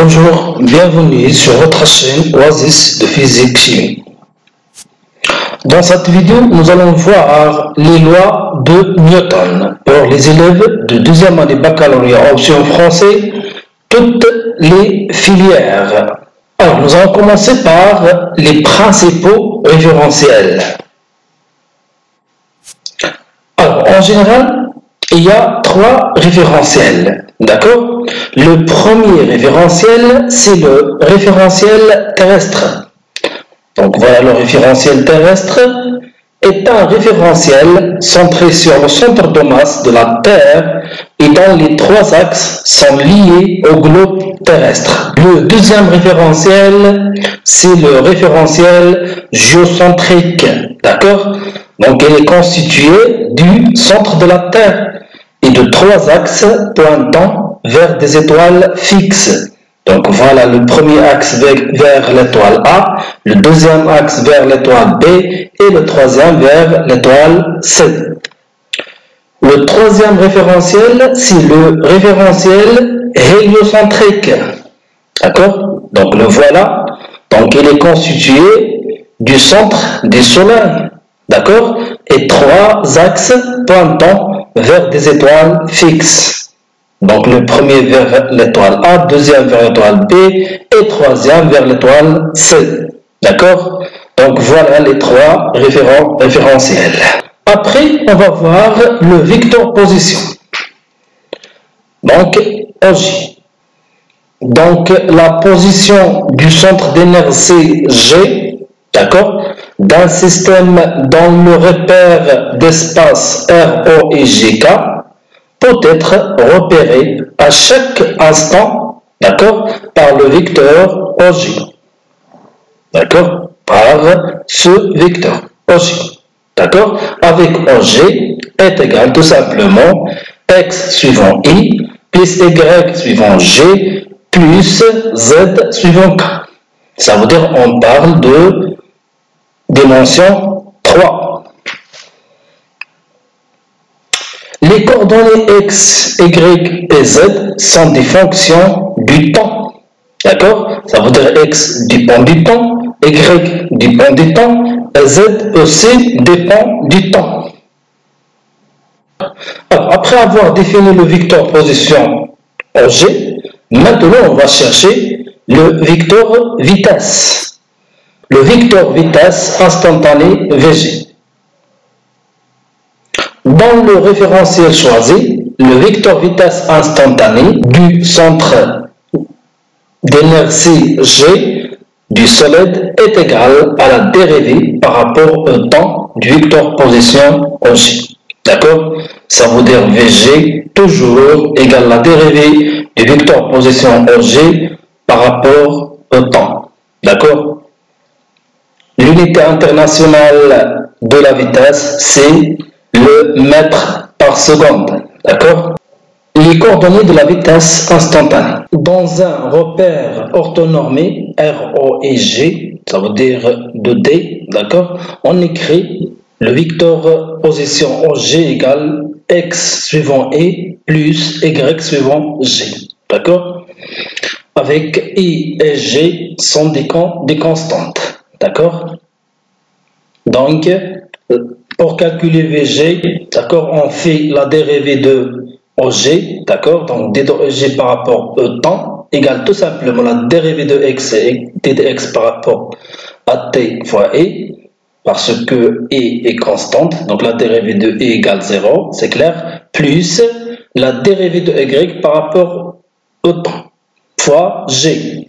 Bonjour, bienvenue sur votre chaîne Oasis de Physique Chimie. Dans cette vidéo, nous allons voir les lois de Newton pour les élèves de deuxième année baccalauréat option français, toutes les filières. Alors, nous allons commencer par les principaux référentiels. Alors, en général, il y a trois référentiels. D'accord? Le premier référentiel, c'est le référentiel terrestre. Donc voilà, le référentiel terrestre est un référentiel centré sur le centre de masse de la Terre et dont les trois axes sont liés au globe terrestre. Le deuxième référentiel, c'est le référentiel géocentrique. D'accord? Donc il est constitué du centre de la Terre et de trois axes pointant vers des étoiles fixes. Donc voilà, le premier axe vers l'étoile A, le deuxième axe vers l'étoile B et le troisième vers l'étoile C. Le troisième référentiel, c'est le référentiel héliocentrique. D'accord? Donc le voilà. Donc il est constitué du centre du Soleil. D'accord? Et trois axes pointant vers des étoiles fixes. Donc le premier vers l'étoile A, deuxième vers l'étoile B et troisième vers l'étoile C. D'accord? Donc voilà les trois référentiels. Après, on va voir le vecteur position. Donc, OJ. Donc la position du centre d'énergie G, d'accord, d'un système dans le repère d'espace RO et GK peut être repéré à chaque instant, d'accord, par le vecteur OJ, d'accord, par ce vecteur OJ, d'accord, avec OJ est égal tout simplement X suivant I plus Y suivant G plus Z suivant K. Ça veut dire on parle de dimension 3. Les coordonnées X, Y et Z sont des fonctions du temps. D'accord? Ça veut dire X dépend du temps, Y dépend du temps, et Z aussi dépend du temps. Alors, après avoir défini le vecteur position OG, maintenant on va chercher le vecteur vitesse. Le vecteur vitesse instantanée VG. Dans le référentiel choisi, le vecteur vitesse instantanée du centre d'énergie G du solide est égal à la dérivée par rapport au temps du vecteur position OG. D'accord? Ça veut dire VG toujours égale à la dérivée du vecteur position OG par rapport au temps. D'accord? L'unité internationale de la vitesse, c'est le mètre par seconde. D'accord? Les coordonnées de la vitesse instantanée. Dans un repère orthonormé, RO et G, ça veut dire 2D, d'accord? On écrit le vecteur position OG égale X suivant E plus Y suivant G. D'accord? Avec I et G sont des constantes. D'accord? Donc, pour calculer VG, d'accord, on fait la dérivée de OG, d'accord, donc d de OG par rapport au temps égale tout simplement la dérivée de x et d de x par rapport à t fois e, parce que e est constante, donc la dérivée de e égale 0, c'est clair, plus la dérivée de y par rapport au temps fois g.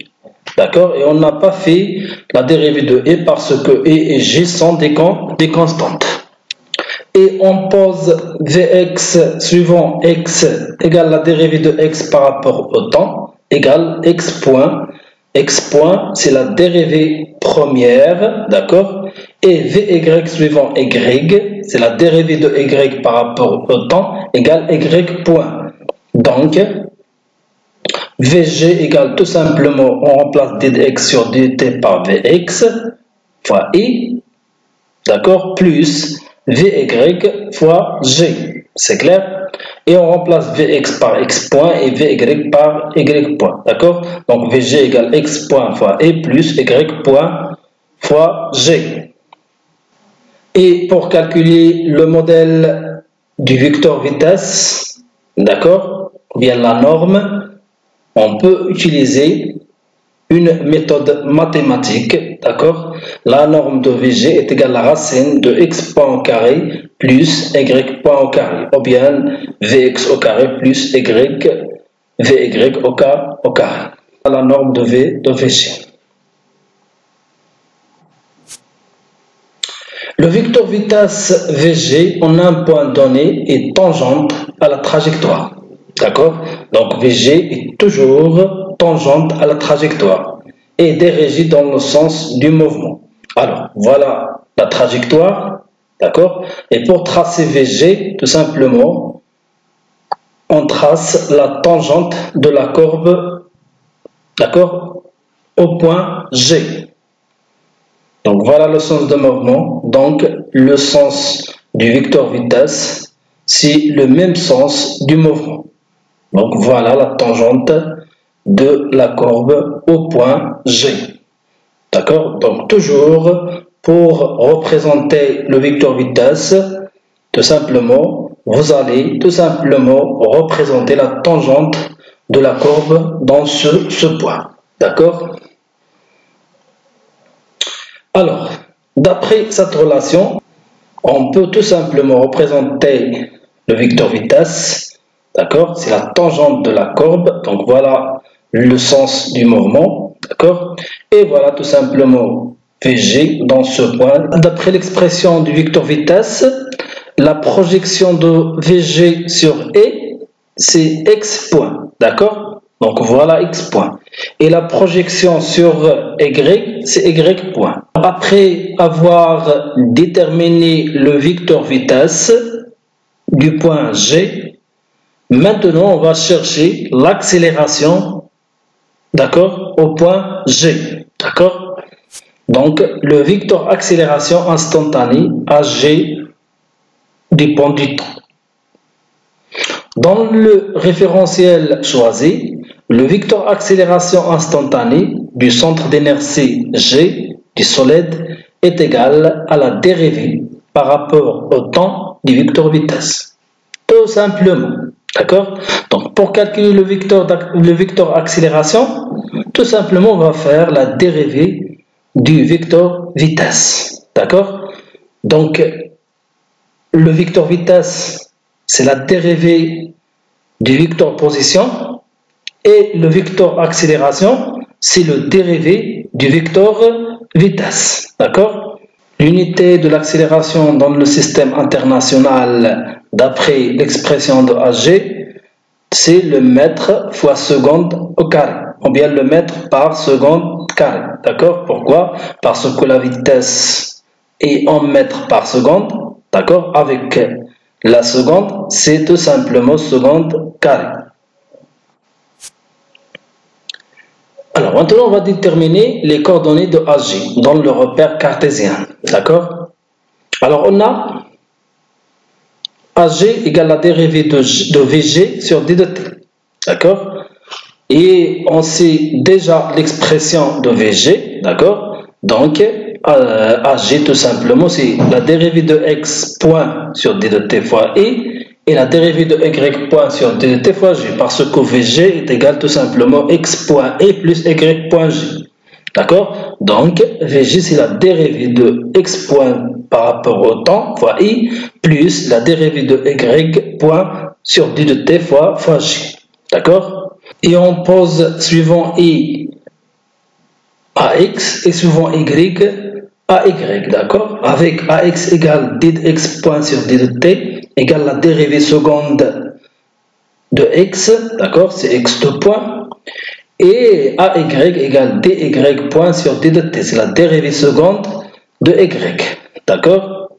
D'accord? Et on n'a pas fait la dérivée de e parce que e et g sont des constantes. Et on pose Vx suivant x égale la dérivée de x par rapport au temps égale x point. X point, c'est la dérivée première, d'accord? Et Vy suivant y, c'est la dérivée de y par rapport au temps égale y point. Donc, Vg égale tout simplement, on remplace d de x sur dt par Vx fois i, d'accord, plus Vy fois g. C'est clair? Et on remplace Vx par x point et Vy par y point. D'accord? Donc Vg égale x point fois e plus y point fois g. Et pour calculer le modèle du vecteur vitesse, d'accord, ou bien la norme, on peut utiliser une méthode mathématique, d'accord. La norme de Vg est égale à la racine de x point au carré plus y point au carré, ou bien Vx au carré plus Vy au carré. La norme de Vg. Le vecteur vitesse Vg en un point donné est tangente à la trajectoire. D'accord? Donc Vg est toujours tangente à la trajectoire et dirigée dans le sens du mouvement. Alors, voilà la trajectoire. D'accord? Et pour tracer Vg, tout simplement, on trace la tangente de la courbe, d'accord, au point G. Donc voilà le sens de mouvement. Donc le sens du vecteur vitesse, c'est le même sens du mouvement. Donc voilà la tangente de la courbe au point G. D'accord? Donc toujours pour représenter le vecteur vitesse, tout simplement, vous allez tout simplement représenter la tangente de la courbe dans ce point. D'accord? Alors, d'après cette relation, on peut tout simplement représenter le vecteur vitesse, d'accord? C'est la tangente de la courbe, donc voilà le sens du mouvement, d'accord? Et voilà tout simplement Vg dans ce point. D'après l'expression du vecteur vitesse, la projection de Vg sur E, c'est x point, d'accord? Donc voilà x point. Et la projection sur y, c'est y point. Après avoir déterminé le vecteur vitesse du point G, maintenant on va chercher l'accélération, d'accord, au point G, d'accord? Donc le vecteur accélération instantanée AG dépend du temps. Dans le référentiel choisi, le vecteur accélération instantanée du centre d'inertie G du solide est égal à la dérivée par rapport au temps du vecteur vitesse. Tout simplement. D'accord? Donc, pour calculer le vecteur accélération, tout simplement, on va faire la dérivée du vecteur vitesse. D'accord? Donc, le vecteur vitesse, c'est la dérivée du vecteur position. Et le vecteur accélération, c'est le dérivé du vecteur vitesse. D'accord? L'unité de l'accélération dans le système international, d'après l'expression de Ag, c'est le mètre fois seconde au carré, ou bien le mètre par seconde carré. D'accord? Pourquoi? Parce que la vitesse est en mètres par seconde. D'accord? Avec la seconde, c'est tout simplement seconde carré. Alors maintenant, on va déterminer les coordonnées de AG dans le repère cartésien. D'accord? Alors on a AG égale la dérivée de VG sur d de t. D'accord? Et on sait déjà l'expression de VG. D'accord? Donc AG tout simplement, c'est la dérivée de x point sur d de t fois i. Et la dérivée de y point sur d de t fois g, parce que Vg est égal tout simplement x point e plus y point g. D'accord? Donc, Vg, c'est la dérivée de x point par rapport au temps fois i, plus la dérivée de y point sur d de t fois g. D'accord? Et on pose suivant i à x et suivant y à y, d'accord? Avec ax égale d de x point sur d de t égale la dérivée seconde de x, d'accord? C'est x de point. Et AY égale dy point sur d de t, c'est la dérivée seconde de y, d'accord?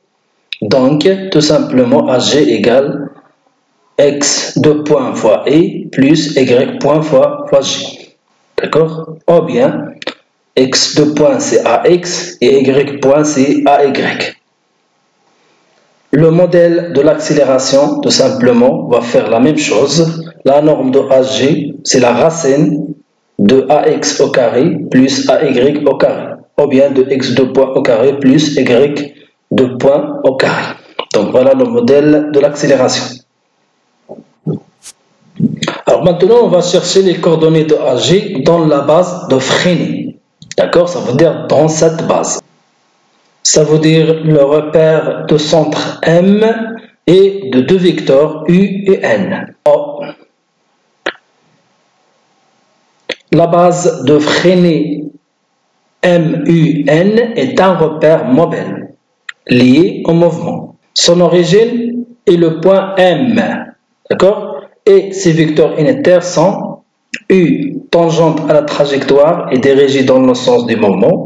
Donc, tout simplement, AG égale x de point fois i plus y point fois g, d'accord? Ou bien, x de point c'est ax et y point c'est ay. Le modèle de l'accélération, tout simplement, va faire la même chose. La norme de HG, c'est la racine de AX au carré plus AY au carré, ou bien de X2 point au carré plus Y2 point au carré. Donc voilà le modèle de l'accélération. Alors maintenant, on va chercher les coordonnées de AG dans la base de Freinet. D'accord? Ça veut dire dans cette base. Ça veut dire le repère de centre M et de deux vecteurs U et N. Oh. La base de Freinet MUN est un repère mobile lié au mouvement. Son origine est le point M. D'accord? Et ses vecteurs unitaires sont U tangente à la trajectoire et dirigée dans le sens du mouvement.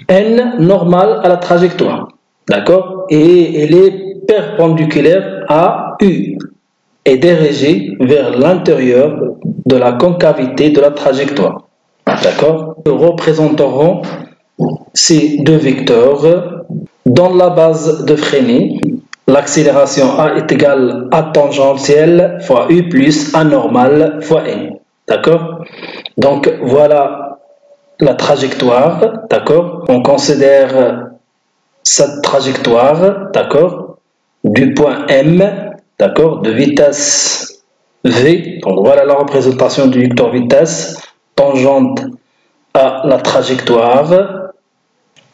N normale à la trajectoire, d'accord, et elle est perpendiculaire à U et dirigée vers l'intérieur de la concavité de la trajectoire, d'accord. Nous représenterons ces deux vecteurs dans la base de Freinet. L'accélération A est égale à tangentielle fois U plus A normale fois N, d'accord. Donc voilà la trajectoire, d'accord. On considère cette trajectoire, d'accord, du point M, d'accord, de vitesse V. Donc voilà la représentation du vecteur vitesse tangente à la trajectoire.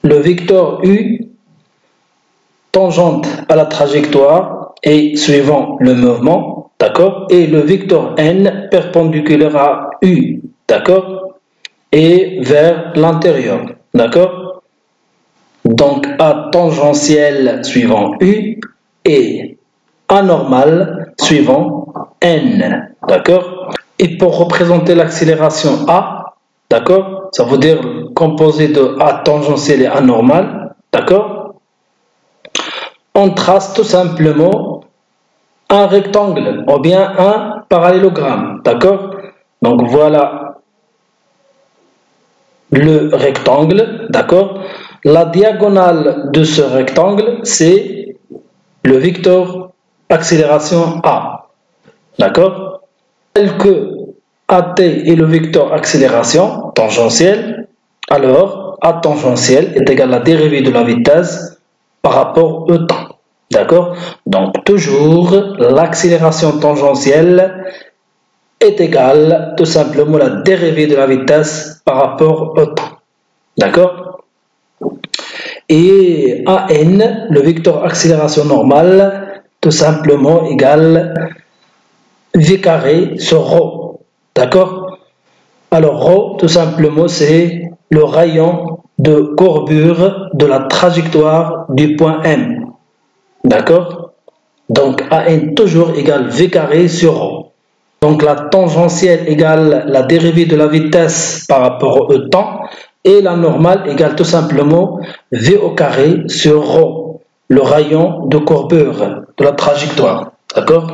Le vecteur U tangente à la trajectoire et suivant le mouvement, d'accord, et le vecteur N perpendiculaire à U, d'accord, et vers l'intérieur, d'accord. Donc A tangentiel suivant U et A normal suivant N, d'accord. Et pour représenter l'accélération A, d'accord, ça veut dire composé de A tangentiel et A normal, d'accord, on trace tout simplement un rectangle ou bien un parallélogramme, d'accord. Donc voilà le rectangle, d'accord. La diagonale de ce rectangle, c'est le vecteur accélération A, d'accord. Tel que AT est le vecteur accélération tangentielle, alors A tangentielle est égal à la dérivée de la vitesse par rapport au temps, d'accord. Donc toujours l'accélération tangentielle est égale tout simplement la dérivée de la vitesse par rapport au temps, d'accord. Et AN, le vecteur accélération normale, tout simplement égal V carré sur ρ, d'accord. Alors ρ, tout simplement, c'est le rayon de courbure de la trajectoire du point M, d'accord. Donc AN toujours égal V carré sur ρ. Donc la tangentielle égale la dérivée de la vitesse par rapport au temps et la normale égale tout simplement V au carré sur ρ, le rayon de courbure de la trajectoire, d'accord.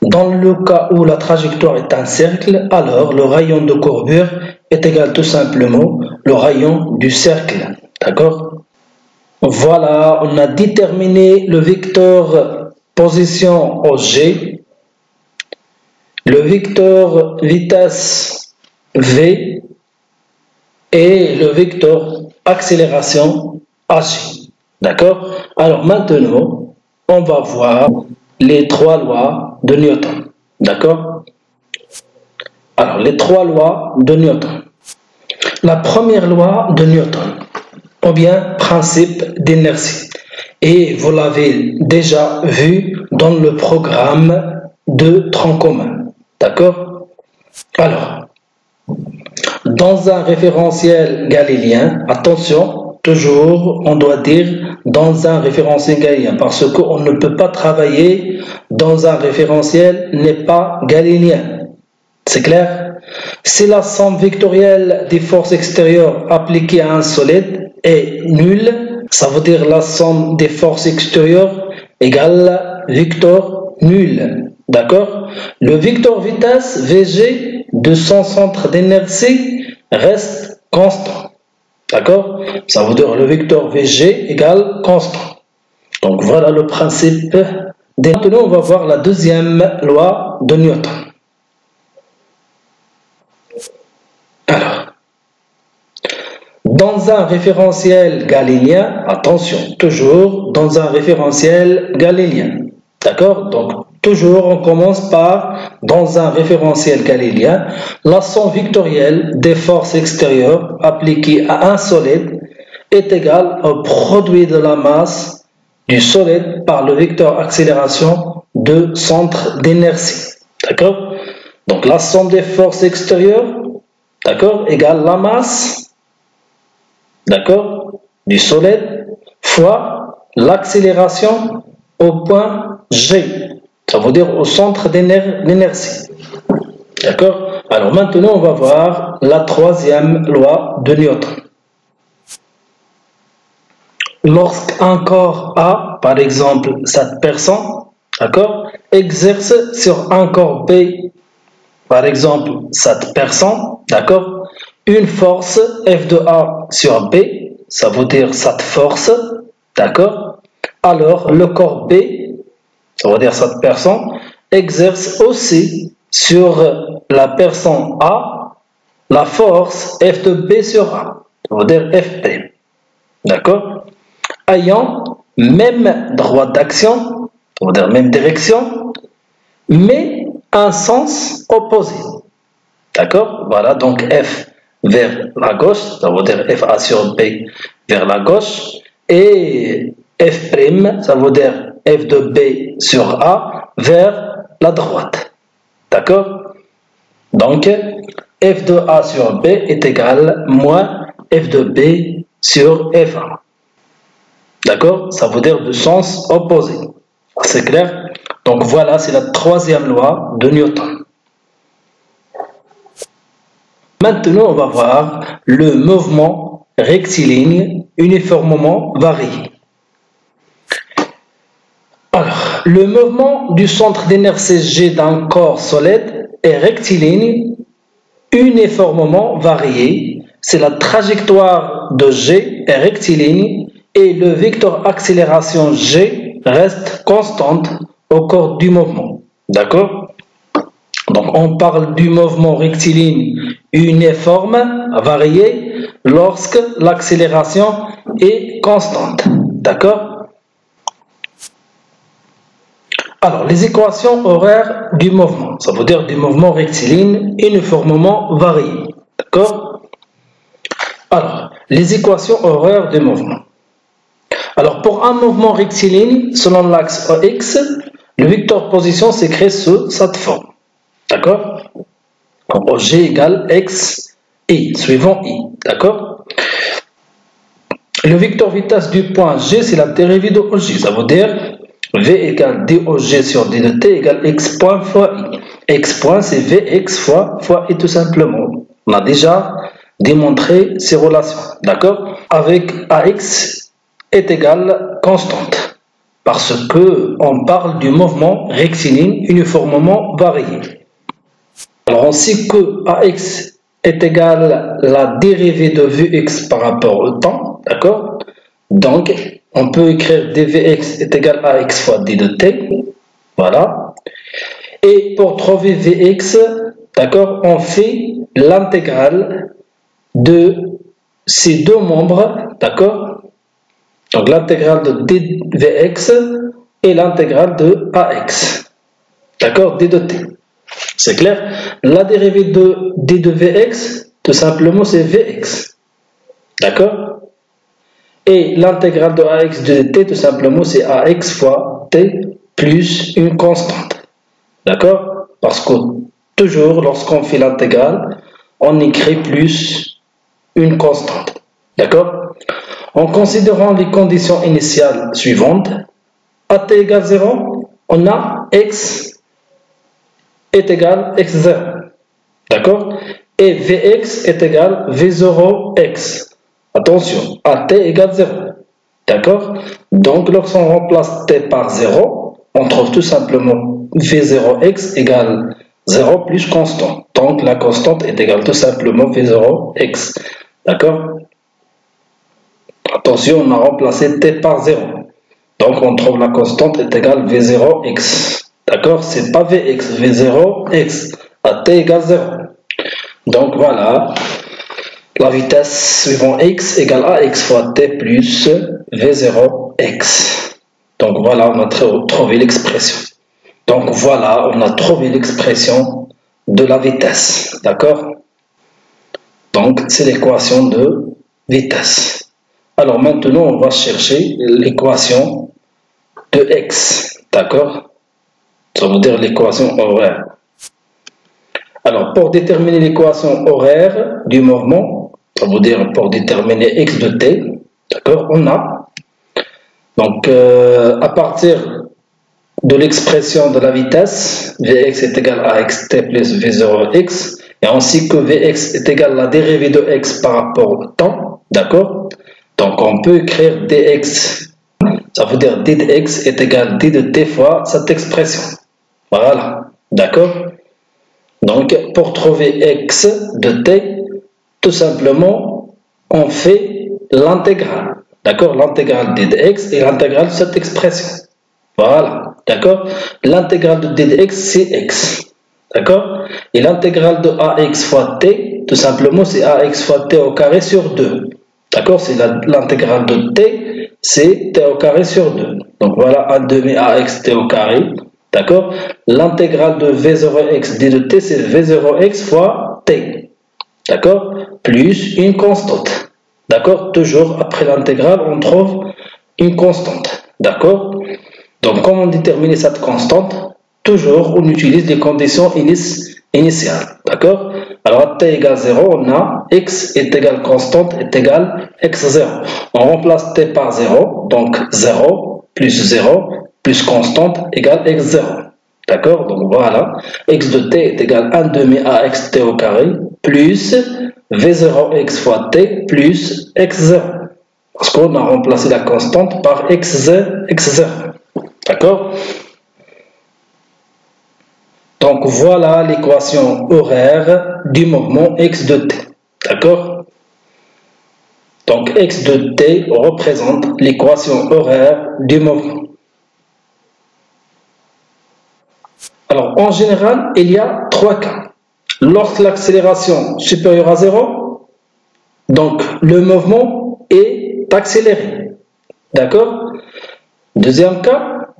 Dans le cas où la trajectoire est un cercle, alors le rayon de courbure est égal tout simplement le rayon du cercle, d'accord. Voilà, on a déterminé le vecteur position au G, le vecteur vitesse V et le vecteur accélération AG, d'accord. Alors maintenant, on va voir les trois lois de Newton, d'accord. Alors les trois lois de Newton. La première loi de Newton, ou bien principe d'inertie, et vous l'avez déjà vu dans le programme de tronc commun, d'accord. Alors, dans un référentiel galiléen, attention, toujours on doit dire dans un référentiel galiléen, parce qu'on ne peut pas travailler dans un référentiel n'est pas galiléen, c'est clair. Si la somme vectorielle des forces extérieures appliquées à un solide est nulle, ça veut dire la somme des forces extérieures égale vecteur nul, d'accord. Le vecteur vitesse Vg de son centre d'inertie reste constant, d'accord. Ça veut dire le vecteur Vg égale constant. Donc voilà le principe. Maintenant, on va voir la deuxième loi de Newton. Alors, dans un référentiel galiléen, attention, toujours dans un référentiel galiléen. D'accord? Donc, toujours on commence par, dans un référentiel galiléen, la somme vectorielle des forces extérieures appliquées à un solide est égale au produit de la masse du solide par le vecteur accélération de centre d'inertie. D'accord? Donc, la somme des forces extérieures, d'accord, égale la masse, d'accord, du solide fois l'accélération au point G, ça veut dire au centre d'inertie. D'accord? Alors maintenant, on va voir la troisième loi de Newton. Lorsqu'un corps A, par exemple cette personne, d'accord, exerce sur un corps B, par exemple cette personne, d'accord, une force F de A sur B, ça veut dire cette force, d'accord, alors le corps B, ça veut dire cette personne, exerce aussi sur la personne A la force F de B sur A, ça veut dire Fp, d'accord, ayant même droit d'action, ça veut dire même direction, mais un sens opposé. D'accord? Voilà, donc F vers la gauche, ça veut dire FA sur B vers la gauche, et F', ça veut dire F de B sur A vers la droite. D'accord? Donc, F de A sur B est égal à moins F de B sur FA. D'accord? Ça veut dire de sens opposé. C'est clair? Donc voilà, c'est la troisième loi de Newton. Maintenant, on va voir le mouvement rectiligne uniformément varié. Alors, le mouvement du centre d'inertie G d'un corps solide est rectiligne uniformément varié. C'est la trajectoire de G est rectiligne et le vecteur accélération G reste constante au cours du mouvement. D'accord? Donc, on parle du mouvement rectiligne uniforme, varié, lorsque l'accélération est constante. D'accord? Alors, les équations horaires du mouvement, ça veut dire du mouvement rectiligne uniformément varié. D'accord? Alors, les équations horaires du mouvement. Alors, pour un mouvement rectiligne, selon l'axe OX, le vecteur position s'écrit sous cette forme. D'accord? Donc, G égale X, I, suivant I. D'accord? Le vecteur vitesse du point G, c'est la dérivée de OG. Ça veut dire V égale DOG sur D de T égale X point fois I. X point, c'est Vx fois I tout simplement. On a déjà démontré ces relations. D'accord? Avec AX est égale constante. Parce que on parle du mouvement rectiligne uniformément varié. Alors on sait que AX est égal à la dérivée de Vx par rapport au temps, d'accord? Donc on peut écrire dVx est égal à x fois d de t, voilà. Et pour trouver Vx, d'accord, on fait l'intégrale de ces deux membres, d'accord? Donc l'intégrale de dVx et l'intégrale de AX, d'accord, d de t. C'est clair? La dérivée de d de Vx, tout simplement, c'est Vx. D'accord? Et l'intégrale de AX de t, tout simplement, c'est AX fois t plus une constante. D'accord? Parce que toujours, lorsqu'on fait l'intégrale, on écrit plus une constante. D'accord? En considérant les conditions initiales suivantes, at égale 0, on a x est égal à x0, d'accord, et Vx est égal à V0x. Attention, at égale 0, d'accord. Donc lorsqu'on remplace t par 0, on trouve tout simplement V0x égale 0 plus constante. Donc la constante est égale tout simplement V0x, d'accord. Attention, on a remplacé t par 0. Donc, on trouve la constante est égale V0x. D'accord? C'est pas Vx, V0x. À t égale 0. Donc, voilà. La vitesse suivant x égale ax fois t plus V0x. Donc, voilà, on a trouvé l'expression. Donc, voilà, on a trouvé l'expression de la vitesse. D'accord? Donc, c'est l'équation de vitesse. Alors, maintenant, on va chercher l'équation de x. D'accord? Ça veut dire l'équation horaire. Alors, pour déterminer l'équation horaire du mouvement, ça veut dire pour déterminer x de t, d'accord, on a, donc, à partir de l'expression de la vitesse, Vx est égal à xt plus V0x, et ainsi que Vx est égal à la dérivée de x par rapport au temps, d'accord? Donc, on peut écrire dx, ça veut dire d de x est égal à d de t fois cette expression. Voilà, d'accord? Donc, pour trouver x de t, tout simplement, on fait l'intégrale, d'accord? L'intégrale d de x et l'intégrale de cette expression. Voilà, d'accord? L'intégrale de d de x, c'est x, d'accord? Et l'intégrale de ax fois t, tout simplement, c'est ax fois t au carré sur 2. D'accord? C'est l'intégrale de t, c'est t au carré sur 2. Donc, voilà, 1 demi ax t au carré. D'accord? L'intégrale de V0x d de t, c'est V0x fois t. D'accord? Plus une constante. D'accord? Toujours après l'intégrale, on trouve une constante. D'accord? Donc, comment déterminer cette constante? Toujours, on utilise les conditions initiales. D'accord? Alors, à t égale 0, on a x est égal constante est égal x0. On remplace t par 0, donc 0 plus 0 plus constante égale x0. D'accord? Donc voilà, x de t est égal à 1 demi ax t au carré plus v0x fois t plus x0. Parce qu'on a remplacé la constante par x0. D'accord? Donc voilà l'équation horaire du mouvement x de t. D'accord? Donc x de t représente l'équation horaire du mouvement. Alors, en général, il y a 3 cas. Lorsque l'accélération est supérieure à 0, donc le mouvement est accéléré. D'accord? Deuxième cas,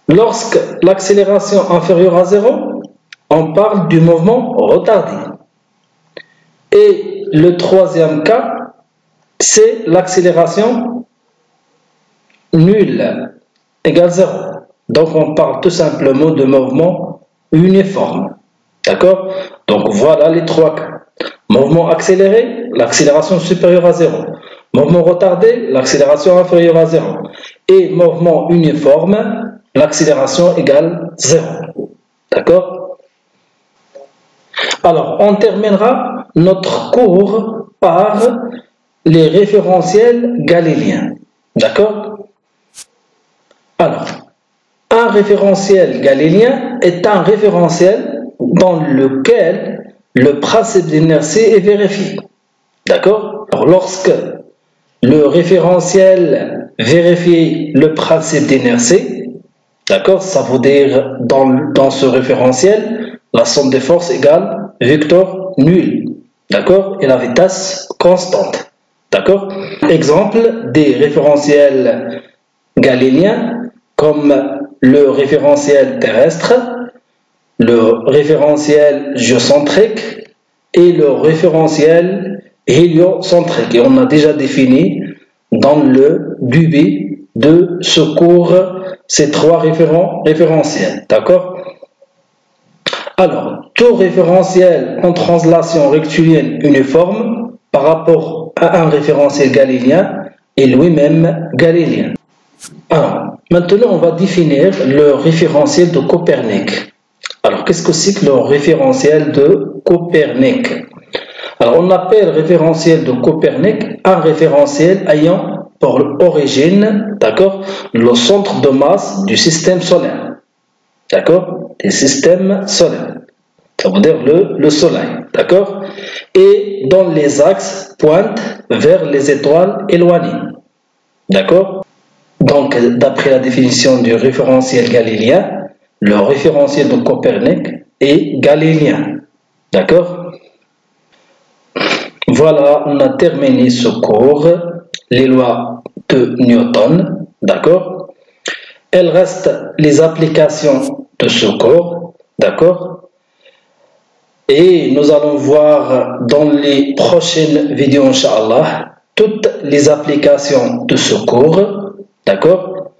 lorsque l'accélération est inférieure à 0, on parle du mouvement retardé. Et le troisième cas, c'est l'accélération nulle, égale 0. Donc, on parle tout simplement de mouvement uniforme. D'accord? Donc, voilà les 3 cas. Mouvement accéléré, l'accélération supérieure à 0. Mouvement retardé, l'accélération inférieure à 0. Et mouvement uniforme, l'accélération égale 0. D'accord? Alors, on terminera notre cours par les référentiels galiléens. D'accord? Alors, un référentiel galilien est un référentiel dans lequel le principe d'inertie est vérifié. D'accord? Alors, lorsque le référentiel vérifie le principe d'inertie, d'accord, ça veut dire dans ce référentiel, la somme des forces égale vecteur nul. D'accord? Et la vitesse constante. D'accord? Exemple des référentiels galiléens comme le référentiel terrestre, le référentiel géocentrique et le référentiel héliocentrique. Et on a déjà défini dans le début de ce cours ces 3 référentiels. D'accord? Alors, tout référentiel en translation rectilienne uniforme par rapport à un référentiel galilien est lui-même galilien. Alors, maintenant, on va définir le référentiel de Copernic. Alors, qu'est-ce que c'est que le référentiel de Copernic? Alors, on appelle référentiel de Copernic un référentiel ayant pour origine, d'accord, le centre de masse du système solaire. D'accord? Des systèmes solaires. Ça veut dire le soleil. D'accord? Et dont les axes pointent vers les étoiles éloignées. D'accord? Donc, d'après la définition du référentiel galiléen, le référentiel de Copernic est galiléen. D'accord? Voilà, on a terminé ce cours, les lois de Newton. D'accord? Il reste les applications de ce cours. D'accord? Et nous allons voir dans les prochaines vidéos, Inch'Allah, toutes les applications de ce cours. D'accord?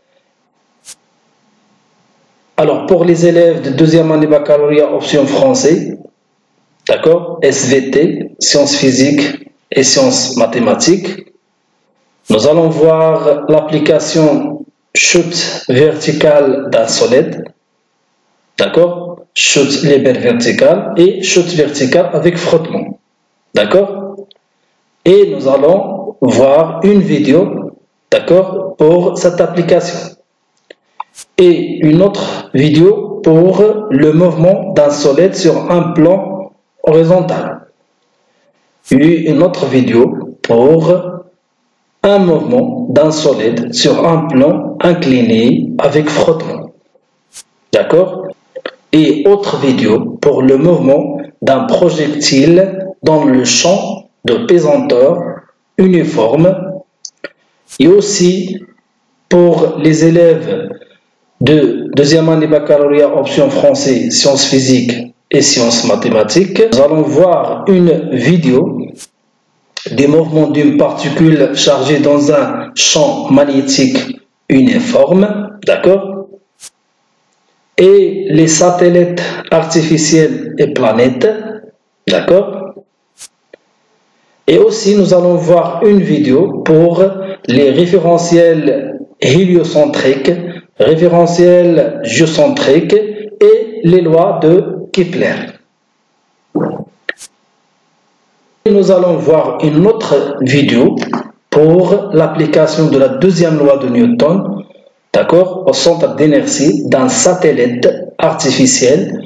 Alors, pour les élèves de deuxième année baccalauréat option français, d'accord, SVT, sciences physiques et sciences mathématiques, nous allons voir l'application chute verticale d'un solide, d'accord, chute libre verticale et chute verticale avec frottement, d'accord, et nous allons voir une vidéo, d'accord, pour cette application et une autre vidéo pour le mouvement d'un solide sur un plan horizontal et une autre vidéo pour un mouvement d'un solide sur un plan incliné avec frottement, d'accord, et autre vidéo pour le mouvement d'un projectile dans le champ de pesanteur uniforme, et aussi pour les élèves de deuxième année baccalauréat option français sciences physiques et sciences mathématiques. Nous allons voir une vidéo des mouvements d'une particule chargée dans un champ magnétique uniforme, d'accord, et les satellites artificiels et planètes, d'accord, et aussi nous allons voir une vidéo pour les référentiels héliocentriques, référentiels géocentriques et les lois de Kepler. Nous allons voir une autre vidéo pour l'application de la deuxième loi de Newton, d'accord, au centre d'inertie d'un satellite artificiel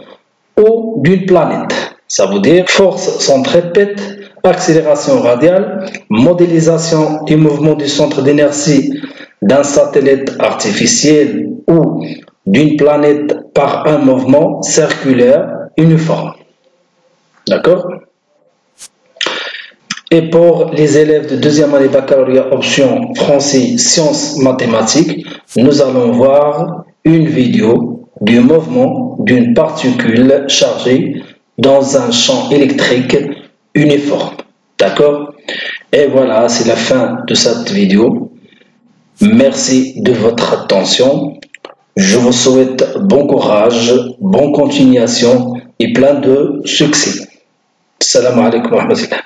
ou d'une planète. Ça veut dire force centripète, accélération radiale, modélisation du mouvement du centre d'inertie d'un satellite artificiel ou d'une planète par un mouvement circulaire uniforme. D'accord? Et pour les élèves de deuxième année baccalauréat option français sciences mathématiques, nous allons voir une vidéo du mouvement d'une particule chargée dans un champ électrique uniforme. D'accord? Et voilà, c'est la fin de cette vidéo. Merci de votre attention. Je vous souhaite bon courage, bonne continuation et plein de succès. Salam alaikum wa rahmatullah.